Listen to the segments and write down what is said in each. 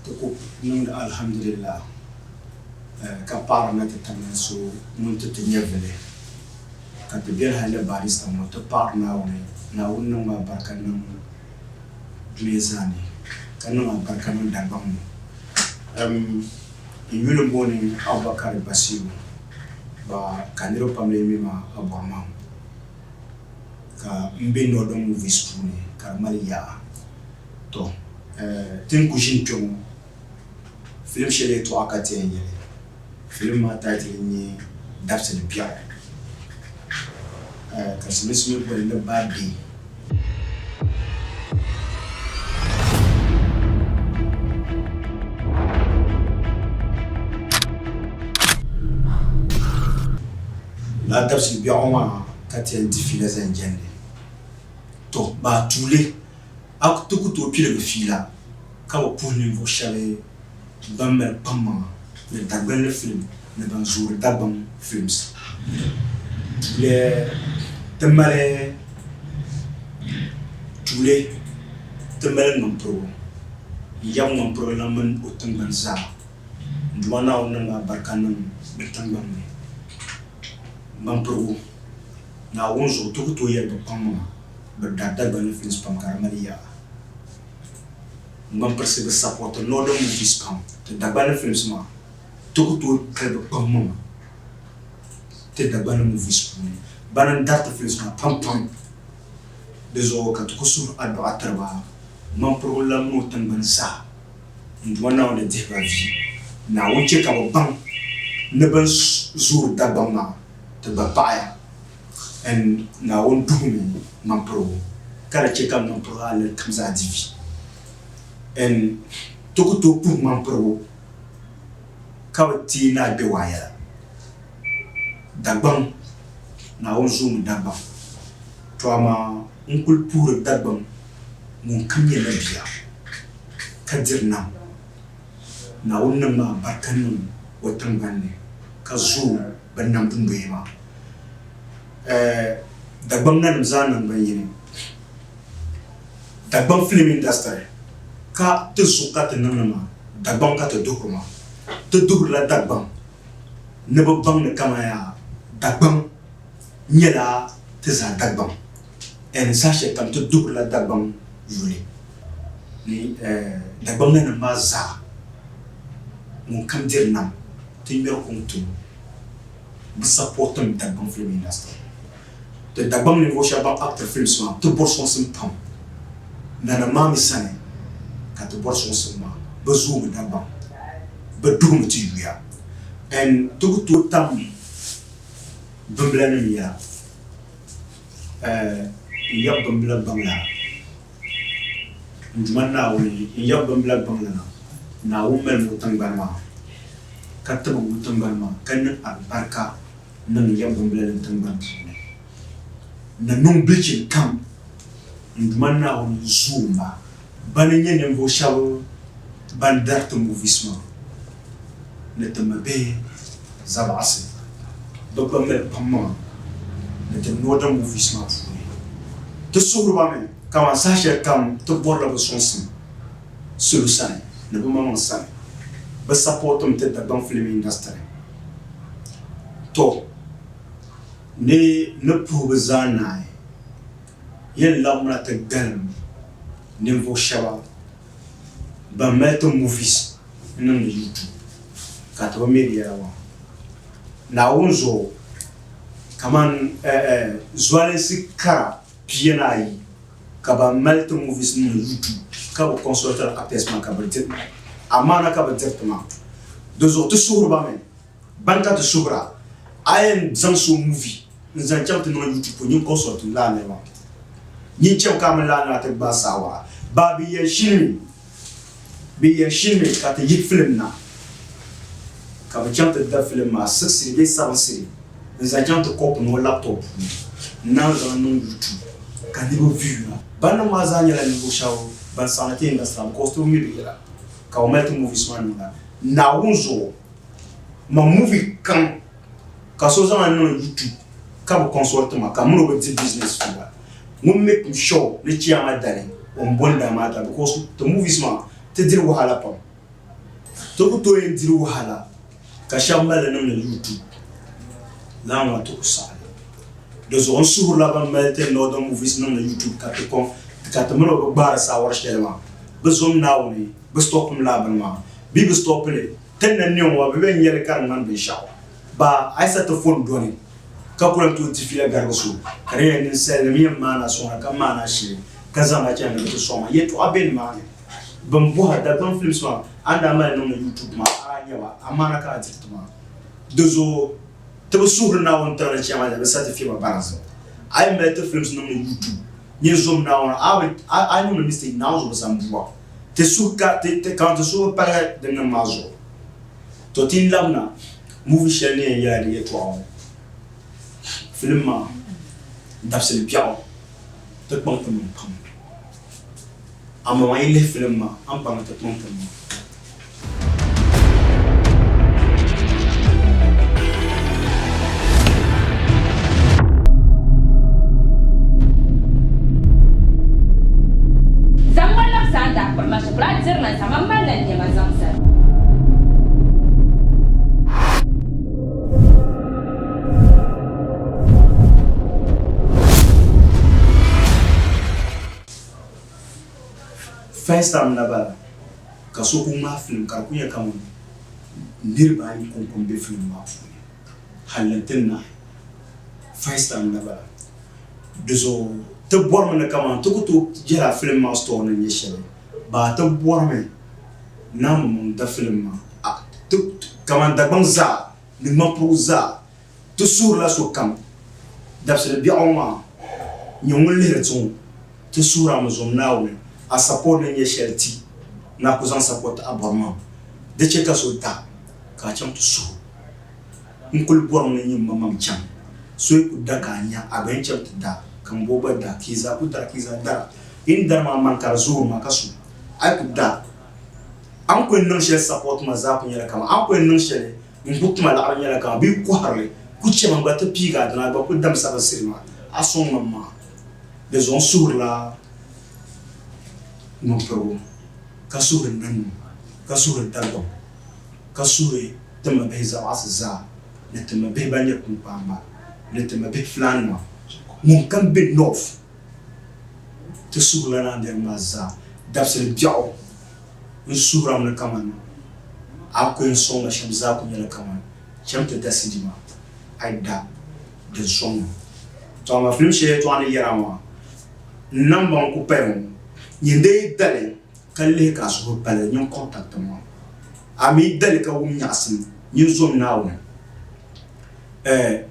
to ko nung alhamdulillah ka parna ta tamen so mun ta tinyevele ka te bien hale barista mo to parna woni na wonno ma barkan nang glezani kan ma barkan nang darbam yulu boni Abubakar Basiru ba kaniro pamle mi ma abama ka mbino do movies tuni ka Maria to tin kushin tum film shele to akati yele film ma title ni DABSI BIEGU ka simismi ko le babi la DABSI BIEGU ma kati ndifile za njende to ba tule ak tuku to pile be fila ka wo puni vo shale bammer pamma le Dagbani film ne ban jour Dagbani films tule ngampro yam ngampro lamun utang banza ndwana wonna barkanan betangam ngampro na wonzo tuku to yer pamma Dagbani films pam Maria ngam perse support no do movies pam te Dagbani films ma tuku to krebe pam te Dagbani movies pam banan data films ma pam dezo ka tuku sur ado atraba man problem no tan ban sa ndwana wala deba vi na wonche ka bang ne ban zur Dagbani te bapaya en na won dumi man pro kala che kam man pro ale kamza divi en to pour man pro kawti na bewaya Dagbani na won zoom Dagbani to ama unkul pour Dagbani mun kamye na biya kadirna na won ma barkanu watan banne ka zo bannan dumbe ma Dagbani nan zanan banyini Dagbani film industry ka te suka te nanama Dagbani ka te dokuma te dugla Dagbani ne ba bang ne kama ya Dagbani nyela te za Dagbani en sachet kam te dugla Dagbani juli ni Dagbani nan ma za mun kam dirnam te mer kontu bi supportum Dagbani film industry te Dagbani ni voshaba actor films ma te borson sim pam nana mami sane ka te borson sim ma bezum Dagbani bedum ti yuya en to tam bumblani ya ya bumbla bangla ndmanna woni ya bumbla bangla na wumel mutang ma kataba mutang ma kan albarka nan ya bumbla tang ban na non bitchin kam ndmanna woni zuma bananye ne vo shawo bandart movies ma ne tamabe zabasi dokla me pamma ne te noda movies ma funi to surba me kama sasha kam to borla bo sonsim solusan ne bo mamon san ba supportum te Dagbani film industry to ne pour zana yen lamna te galm ne vo shaba ba meto movies nan YouTube ka to media wa na wonzo kaman zwale sikara piena yi ka ba meto movies nan YouTube ka ba consulter apesman ka ba tet amana ka ba tetma dozo to surba men banka to subra ayen zanso movie nzan chapte no YouTube ni consult la ne wa ni cham kam la na te ba sawa ba bi ye shilmi ka te yik film na ka ba chapte da film ma 6 be 7 nzan chapte cop no laptop na zan no YouTube ka ni go view bana ma zanya la ni go shawo ban sanate industry ko to mi bi la ka o meto movies man na wonzo ma movie kan ka so zan no YouTube ka ba consult ma ka mo no be business fuwa mo make sure le chiama dale on bonda mata because the movies ma te dir wahala pam to ko to en dir wahala ka shamba le na YouTube la ma to sa de zo on sur la ban melte no the movies na YouTube ka te kon ka te mo ba sa war shelma be zom naw ni be stop la ban ma bi be stop le ten na nyon wa be nyere kan man be shaw ba ai sa to phone doni ka kuram to tifila gargasu kare ni sel mi mana so ka mana shi kaza ma chana to so ma yeto aben ma ban bo hada ban films ma anda ma no YouTube ma anya ba amana ka ma dozo to sur na on tara chama da sa tifila ma barazo ai me to films no YouTube ni zoom na on I no mistake now zo sambua te suka te quand so para de na mazo to tin lamna movie shane ya ri to film ma DABSI piao te pon pon pon ama wa ile film ma am pa te pon pon zamwala sanda kwa mashukra zirna samamba na nyama zamsa first time na ba ka so ko ma film ka ku ya kam nirba ni kon be film ma halantin na first time na ba dezo te bor me na kam to ko to jera film ma store na nyeshe ba te bor me na mo da film ma to kam da bang za ni ma pro za to sur la so kam DABSI bi oma nyongol le retson te sura mo zo nawe a support ne shelti na kuzan support aborma de cheka sulta ka cham to su nkul bor ne nyim mamam cham so ku daga nya aben cham da kan boba da kiza ku da kiza da in dar ma man kar zo ma kasu ai ku da an ko nan shel support ma za ku nyala kama an ko nan shel in buktu ma la nyala kama bi ku harle ku che man ba ta piga da ba ku dam sa basirma ason mamma de zon sur la non pro kasure nan kasure dalgo kasure tama beza asza ne tama be banya kumpamba ne tama be flanma mon kan be nof te sura nan der maza DABSI biao un sura mun kaman akon son na shamza kun yana kaman chamta dasidima aida de son to ma film she to an yarama namba ko peron yende dale kalle ka so pale nyon contact mo ami dale ka wum nyasim nyin zom nawo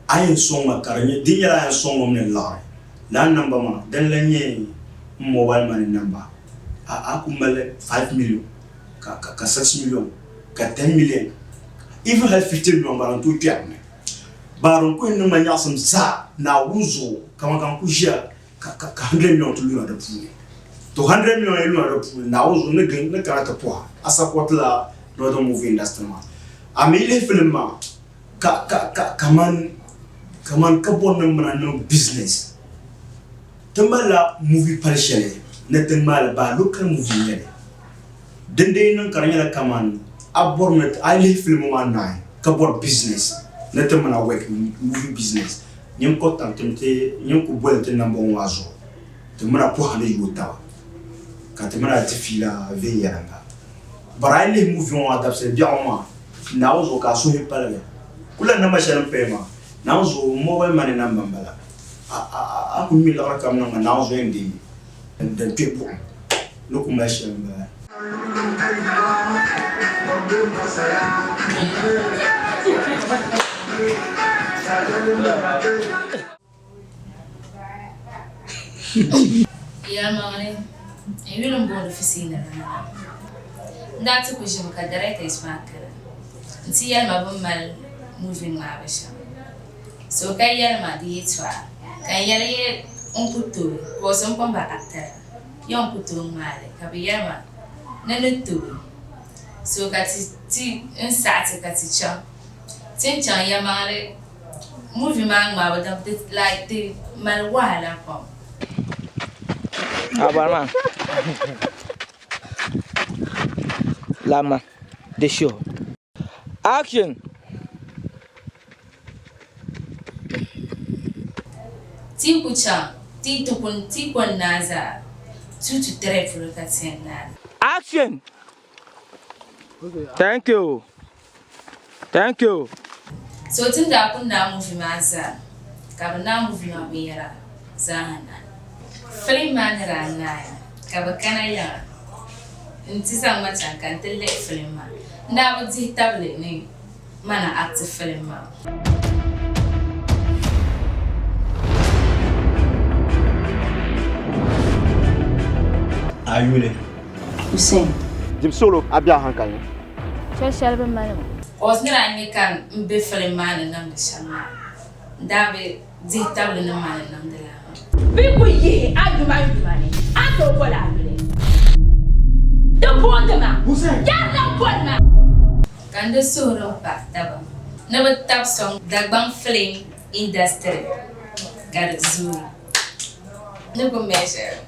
ayen son ma karanye dinyara ayen son mo ne la namba ma den la nye mobile money number a kumale 5 million ka 6 million ka 10 million even have 15 million baron to piane baron ko no ma nyasim za na wuzo kama kan ku jia ka 100 million to lu da pu to 100 million elu na pu na wuzo ne gen ne karata po a support la no the movie industry ma amile film ma kaman ka bon no business tambala movie parishale ne tambala ba local movie ne dende nan karanya kaman abornet ali film ma na ka bon business ne tambala work movie business nyem ko tantemte nyem ko bolte number 1 wazo tambala po hale yota ka tambala tifila ve yaranga bara ali movie on DABSI bien moi na wazo ka so hepala kula na mashalan pema na wazo mobile money number mbala a kun mi la kam na na wazo ndi de pepo no kuma mashalan mbala ya mane e willen boden oficina ndate ko je ka direct ismakara nti ya ma bon mal moving ma basha so kay ya ma di etwa kay ya ye on puto ko son pamba acteur yon puto male ka bi ya ma na no to so ka ti un sat ka ti cha tin chan ya male movie ma ba da like the mal wala ko Abarman. Lama, the show. Action. Ti kucha, ti tukun, ti kon naza. 2 to 3 for the Action. Thank you. Thank you. So tinda kun na movie maza. Kaba na movie ma bera. Zahana. Film man rana. Kaba kana ya. Nti sa macha kan tele film ma. Nda ba di tablet ni mana active film ma. Are you ready? Hussein. Jim Solo abia hankanya. Shall be man. Osnira ni kan mbe film man nam de shanma. Nda be di tablet na man nam de la. People ye aduma money. Ato bola bile. The bondma. Hussein. Ya na bondma. Kan de soro pa taba. Na ba tab song Dagbani film industry. Gar zuri. Ne ko measure.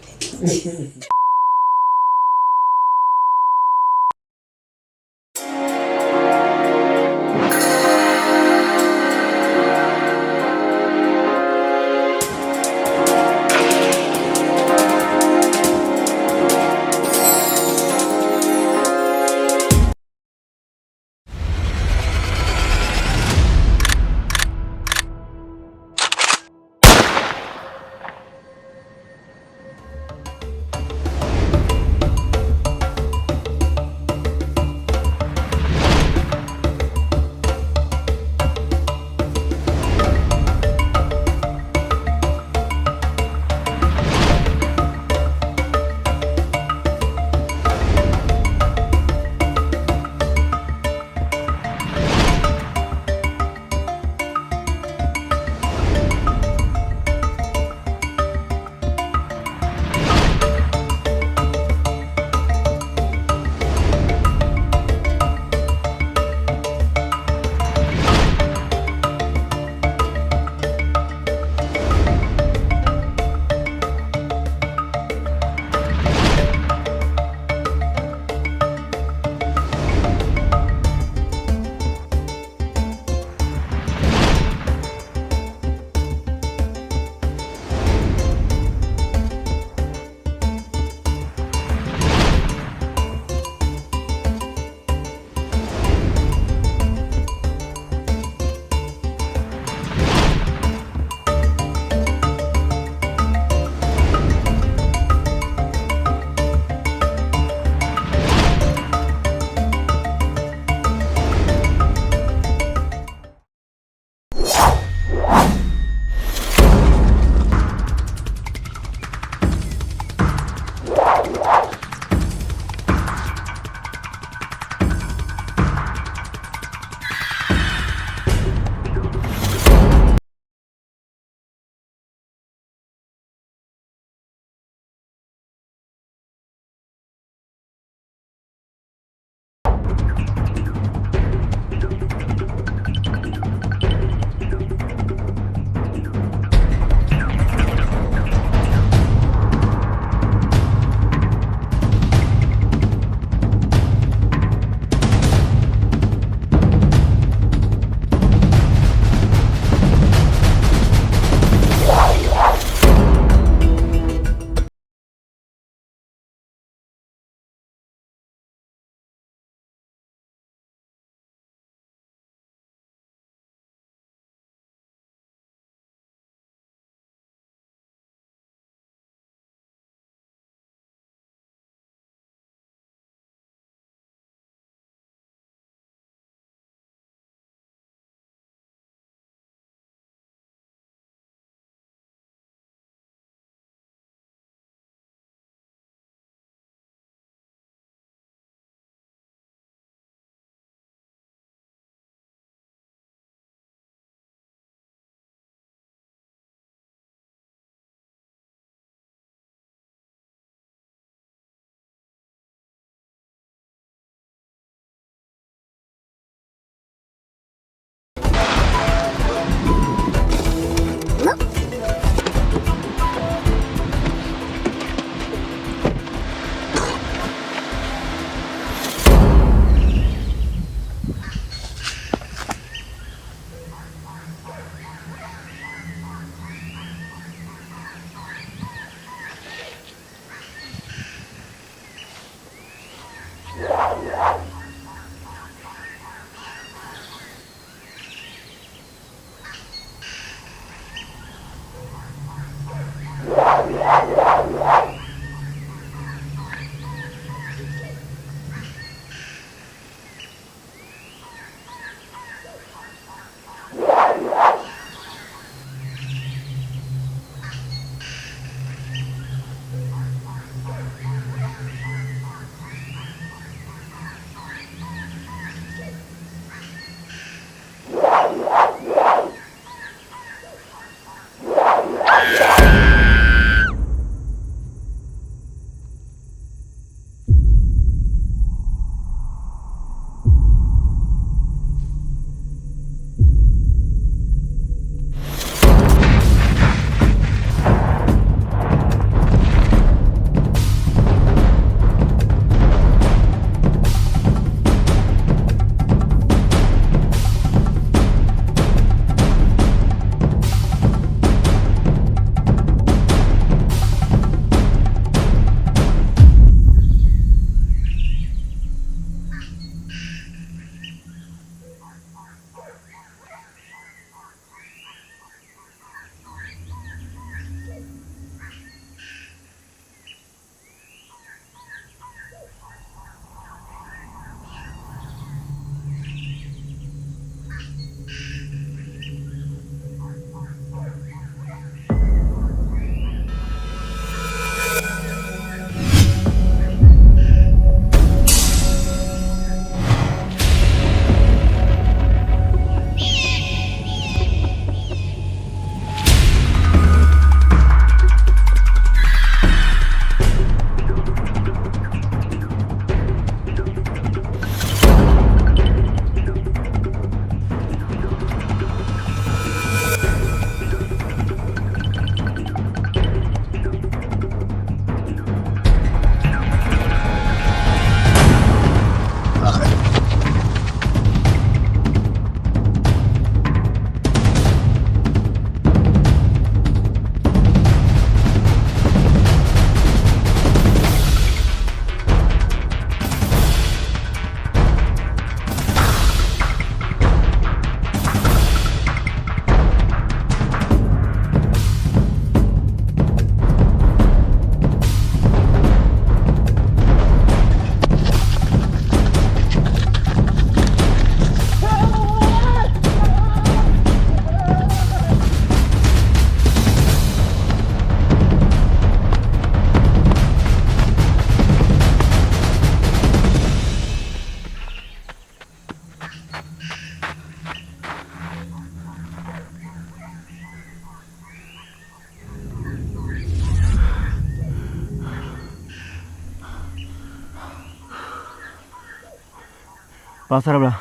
Pasarabla.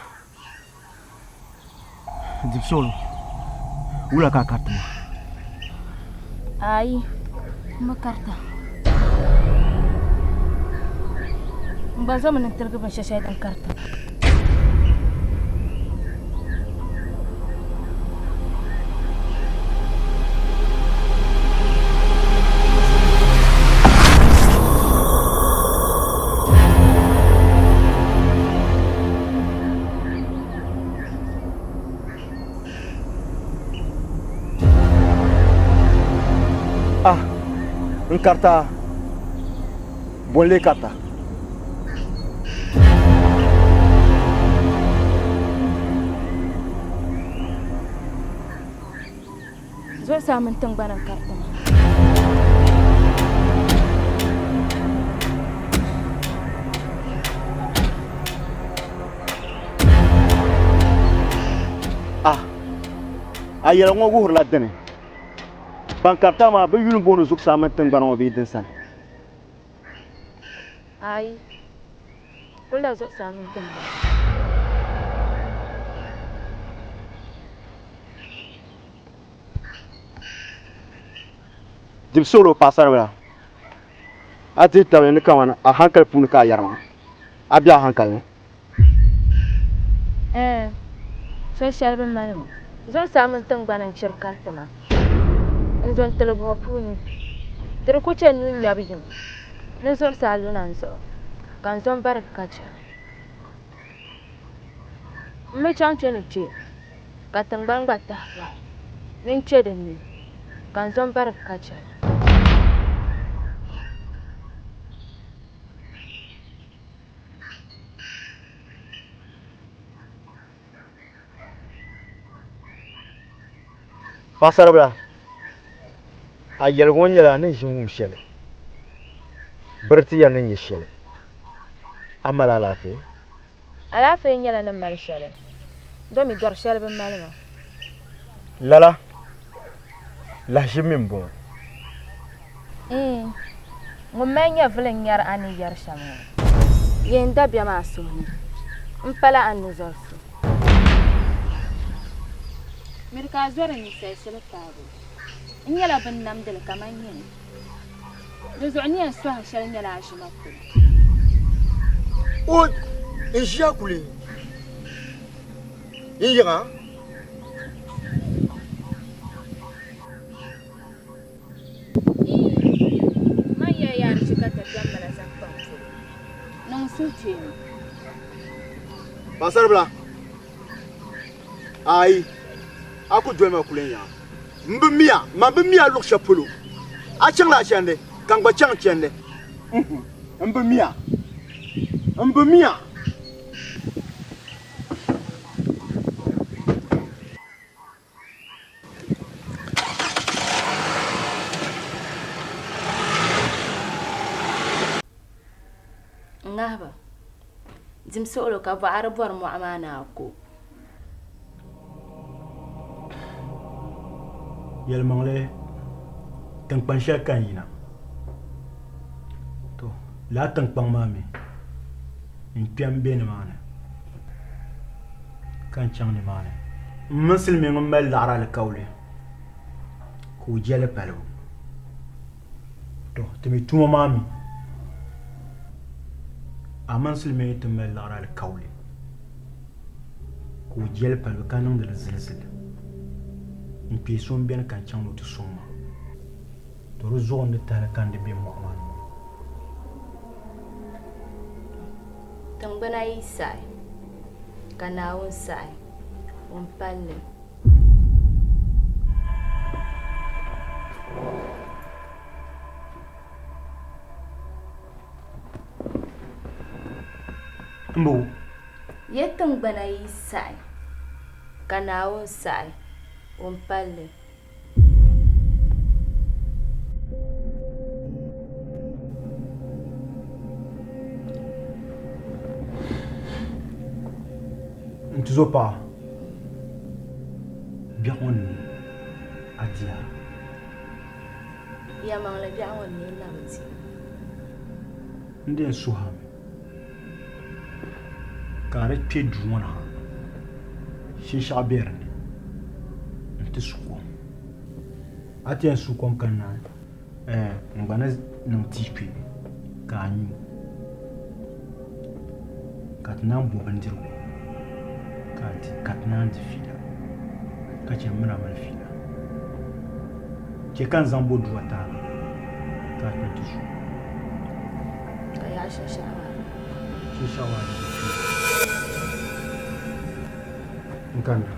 Dipsolo. Ula ka kartu. Ai, ma karta. Mbazo mana terga ban shashai dan karta. Karta boleh karta Zo samun tangbanan karta ma. ayela ngo hurla dene bankarta ma be yulum bonu zuk samen tangbanan obi dinsan Ai, kula zo samun tangbanan. Dipsolo pasarabla ati tawe ni kawana a hankal pun ka yarma abia hankal So shalban malam. Zo samun tangbanan shir karta ma. Nzon telebo puni. Tere ko chen nun labijin. Nzon salu nanso. Kan zon barakacha. Me chang chen chi. Ka tangban gbata. Nin chedin ni. Kan zon barakacha. pasarabla ayel wonyela ne jum shele berti ya ne shele amala lafi Ala fe nyala na mal shale. Do mi dor shalban malama. lala la jimin bon Ngumenya vile nyar ani yar shamu. Yenda bia masuni. Mpala anu zorsu. Mirka zora ni sai silatabu. Nyala ban namdel kamanyen. Dozoni an swa shal nyala ashimatu. o injia kuli yinga Maya yar shikata jamala zakpa. Nang suci. pasarabla ai aku dwema kulenya mbimia lok shapulu a chang la chande kang ba chang chande mbimia Ngahba. Zimsolo ka vaara bor mo amana ko. yelmangle tangpan shel kan yina to la tangpan mami in piam be ni mane kan chang ni mane muslimi ngum bal lara al kawle ku jele palo to timi tuma mami aman muslimi tumbal lara al kawle ku jele palo kanang dal zilzil in pison bien kan chang no to soma to zone de tala kan de be mo man Tangbana isai. Kanawon sai. Umpalle. mbo Yetang bana isai. Kanawon sai. Umpalle. ntuzo pa bion adia Ya mangla biawon ni lamti. nden suham Kare pe duwana. Shisha berni. Nti suko. Ati en suko kana. Ngana ntipi. Kanyu. Katnan bobandiru. Katnan di fila. Kache mna mal fila. Kekan zambo duwata. Katnan tishu. Kaya shashawa. Shashawa. Nkanda.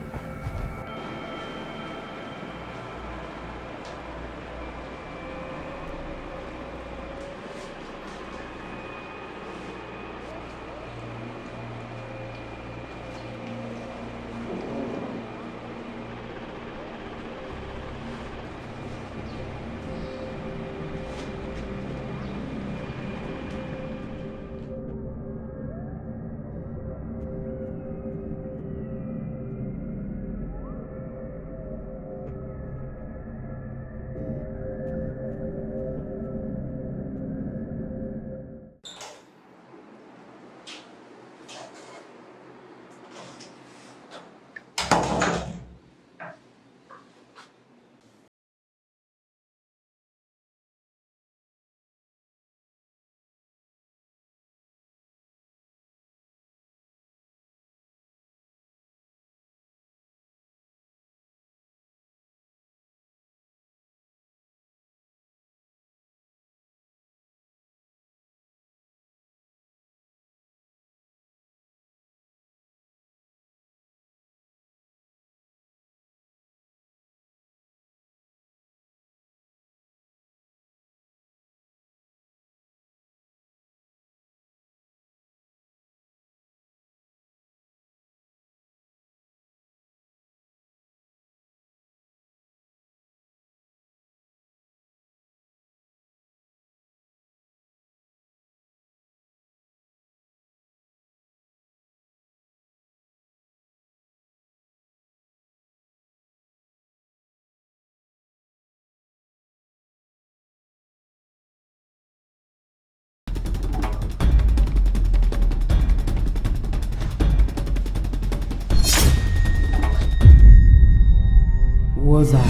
Waza,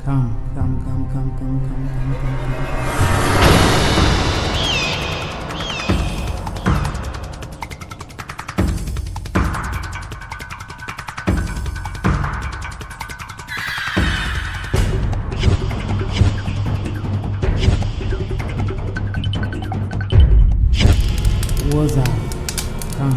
come. Waza, come.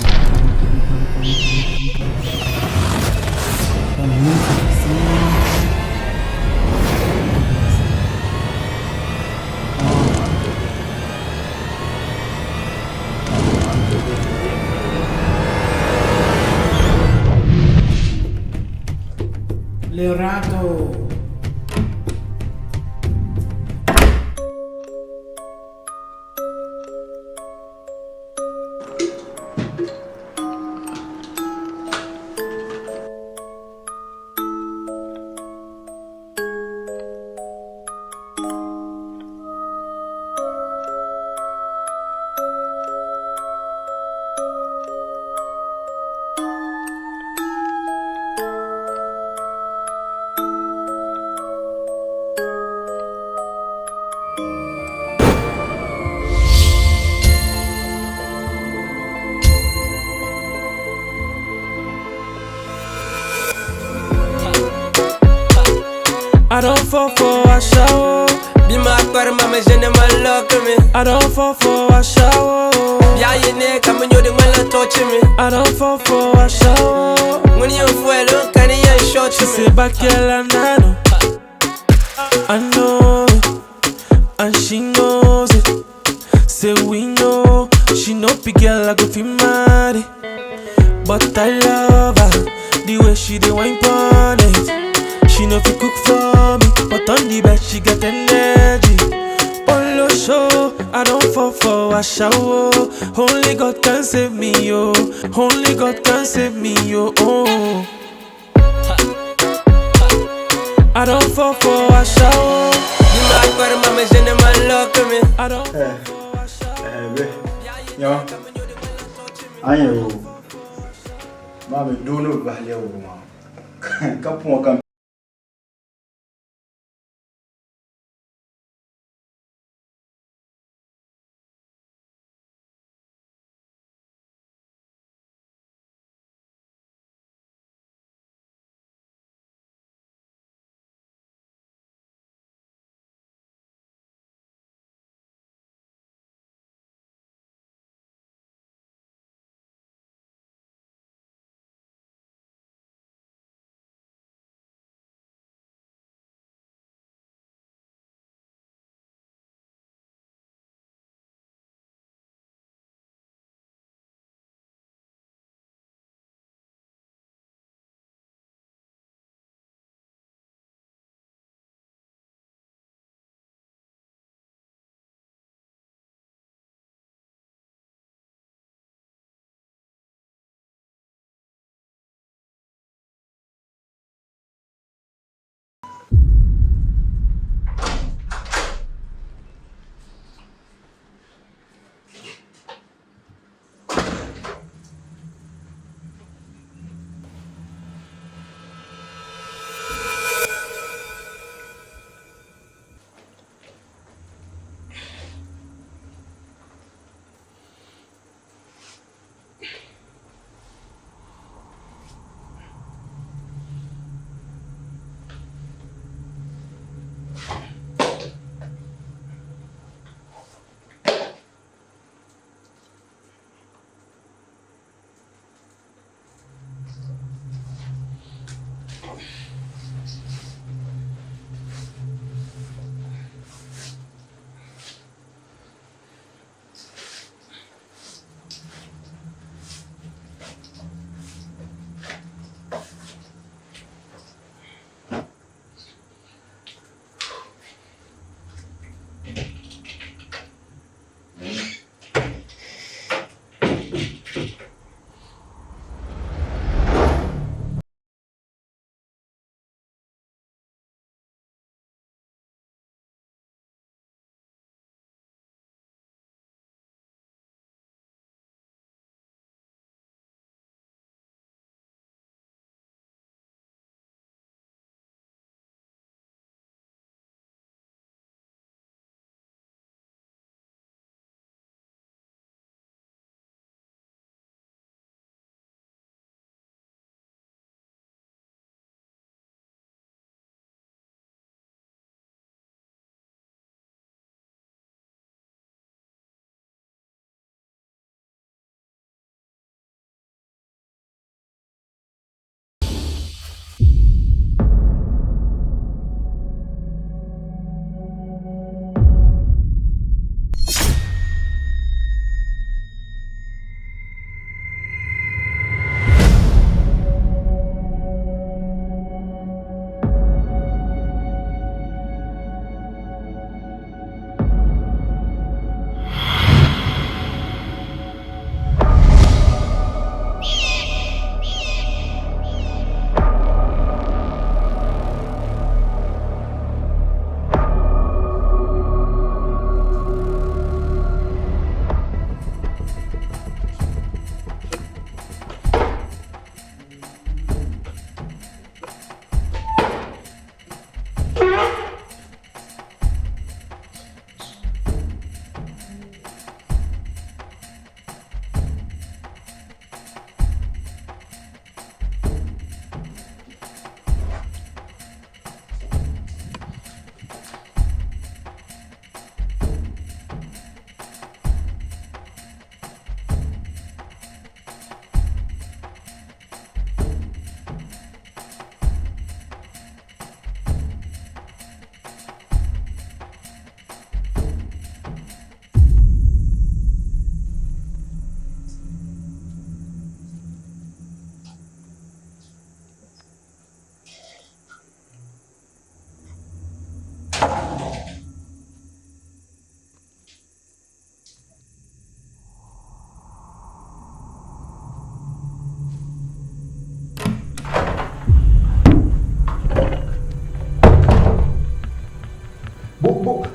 Leonato. I don't fall for a shower. Be my part, mama, je ne me look me. I don't fall for a shower. Yeah, you neck, I'm you the one touch me. I don't fall for a shower. When you fuel, can you short you? Say back here and I know it, and she knows it. Say we know, she no big girl, I go feel mad. But I love her, the way she dey wine pon it. She know fi cook for me, but on the bed she get energy. Polo show, I don't fall for a shower. Only God can save me, yo. Only God can save me, yo. Oh. I don't fall for a shower. You might put mama je ne me look me. I don't fall for a shower. Yo. Ayo. Mami, don't know about your woman. Come.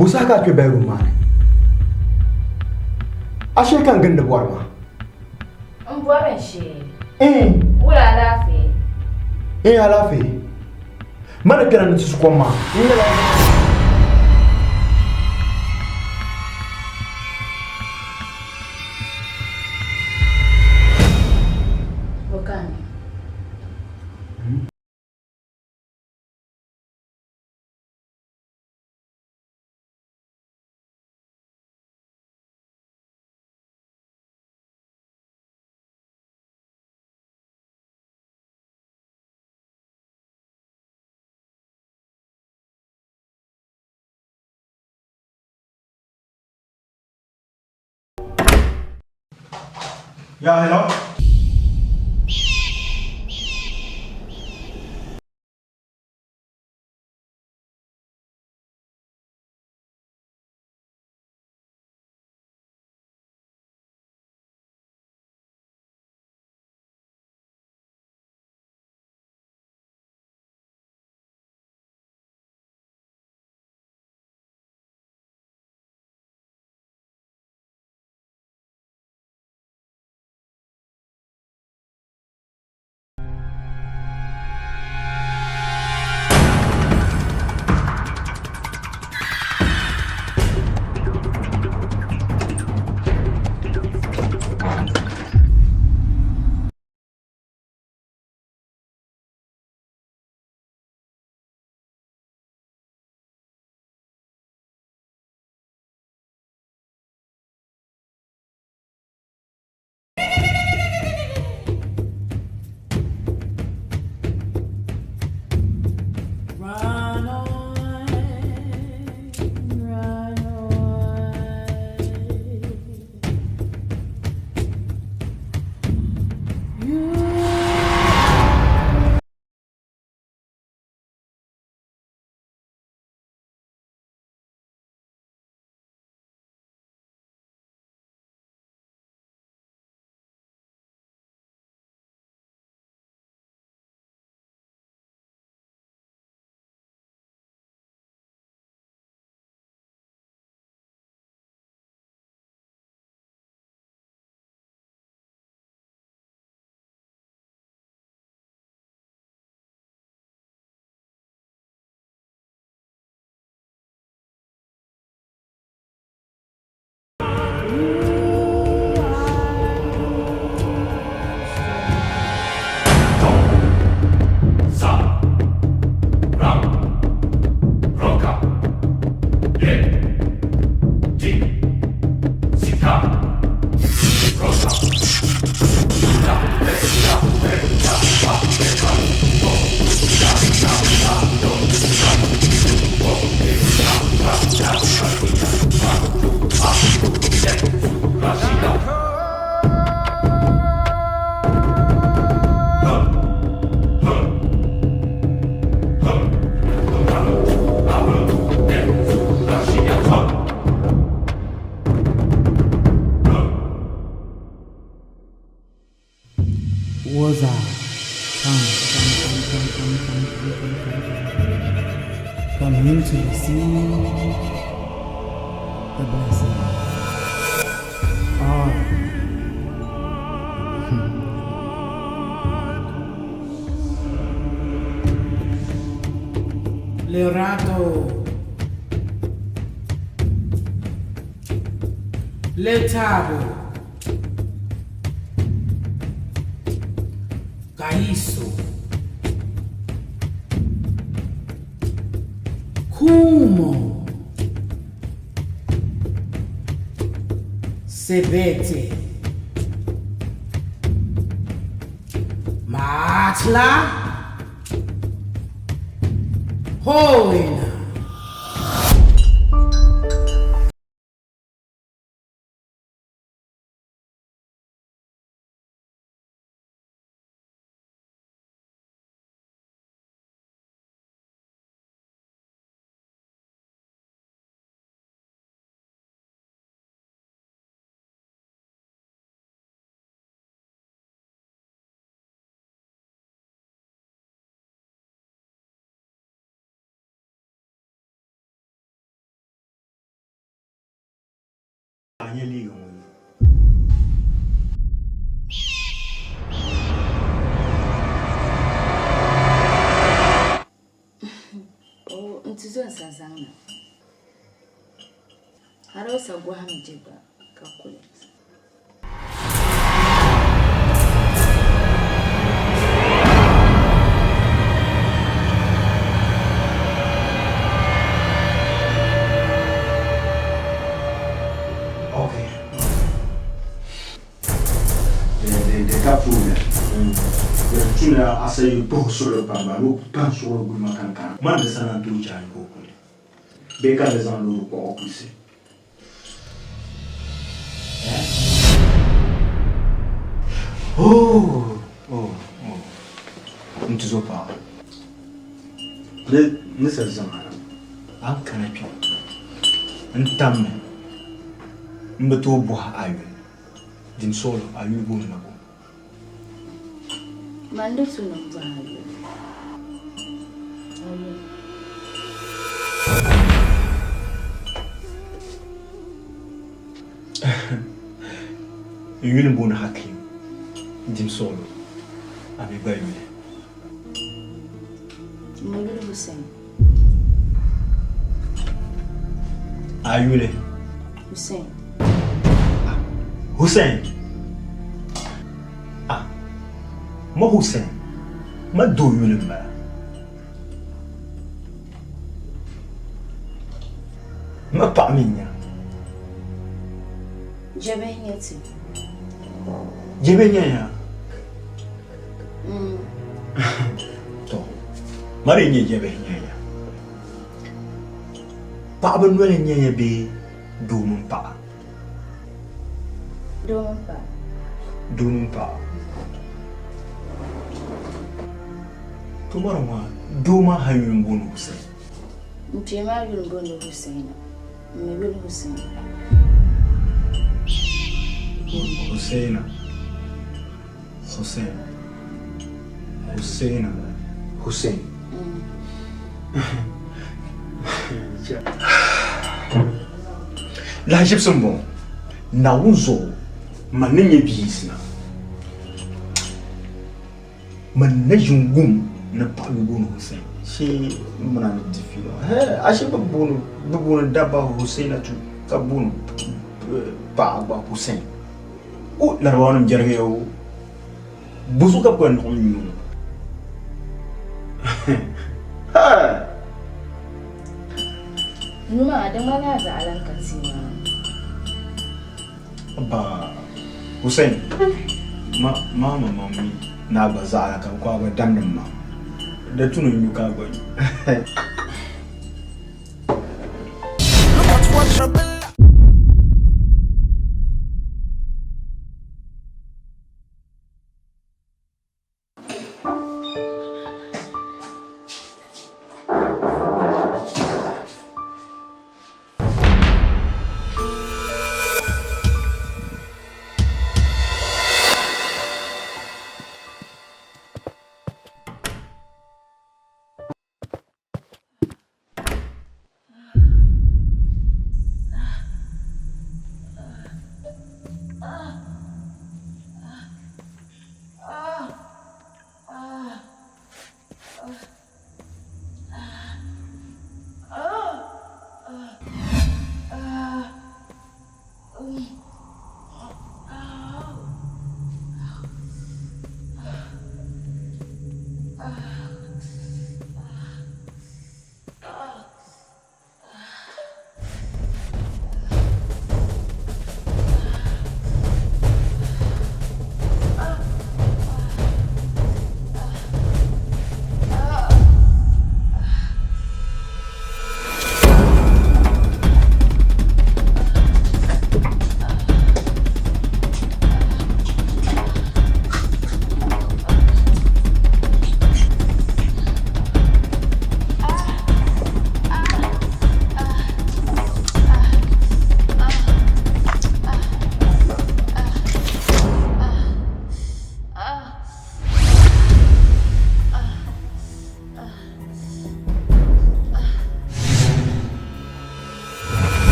Busaka ke bayru mane. Ashe kan ganda buwar ma. An buwaran shi. Wura lafi. Alafi. Mana kira ni susukoma. Wakani. Yeah, hello? Was come in to receive the blessing. Lerato, letabo, caiço, kumo, sebete, matla, hoina. Harosa Guam Jiba, calculate. Okay. They got food. Tu n'as assez pour sur le pamba, nous pas sur le goût macan. Man de San Antonio Janko. Béka les en l'eau pour pousser. Oh. On te zopa. Ne se zamana. An kanapi. Ntamme. Mbeto boha ayu. Din solo ayu bon nako. Mando suno bahayo. Yule bon hakim. Din solo. Abi bayu. Mulu Hussein. Ayule. Hussein. Hussein. Ma Hussein. Ma do yule mba. Ma pa minya. Jabenyeti. Jebenya ya. To. Mari nye jebenya ya. Pa ba nwele nye be do mun pa. Dumpa. Tomorrow ma duma hayun bunu Hussein. Mtima yule mbona Hussein. Mbona Hussein. Hussein. La Gibson bon. Na unzo maninye bisna. Man na jungum na palu bunu Hussein. Si mana ni difilo. Ashe babunu daba Hussein atu kabunu pa ba Hussein. O la rawanum jarge yo. Busu ka kwen onyu. Numa da mana za alanka tsima. Ba Hussein. Mami na ba za alaka kwa ba damdam ma. Da tunun yuka gwani.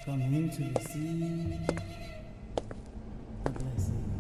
Come into the sea. Bless it.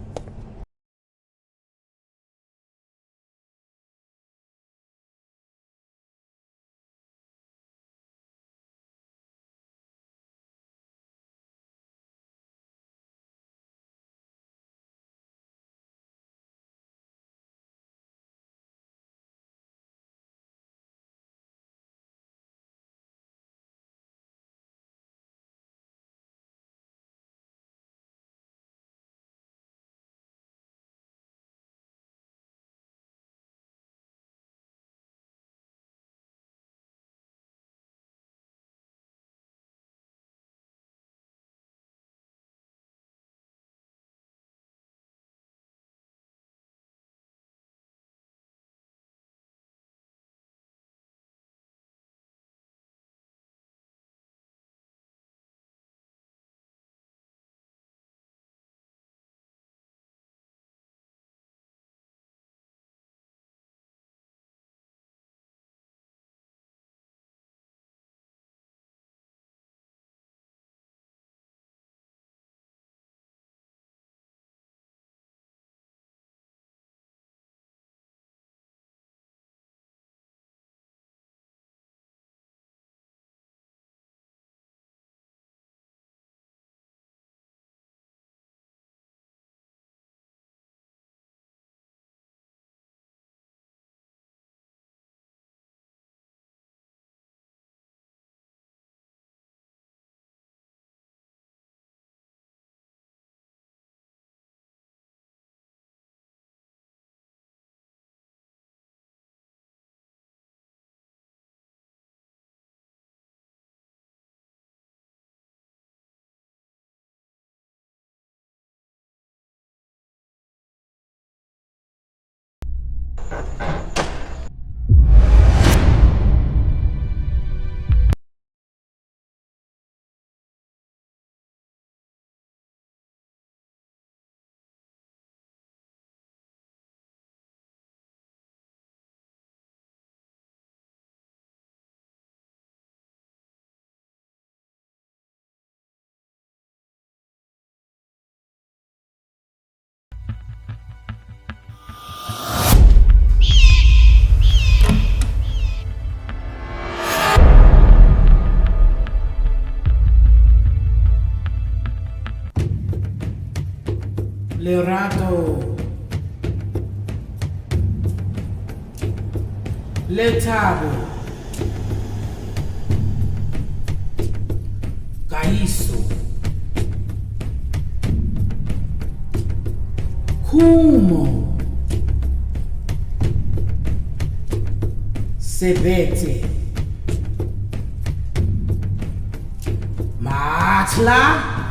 Leonato. Letabo. Caiço. Kumo. Sebete. Matla.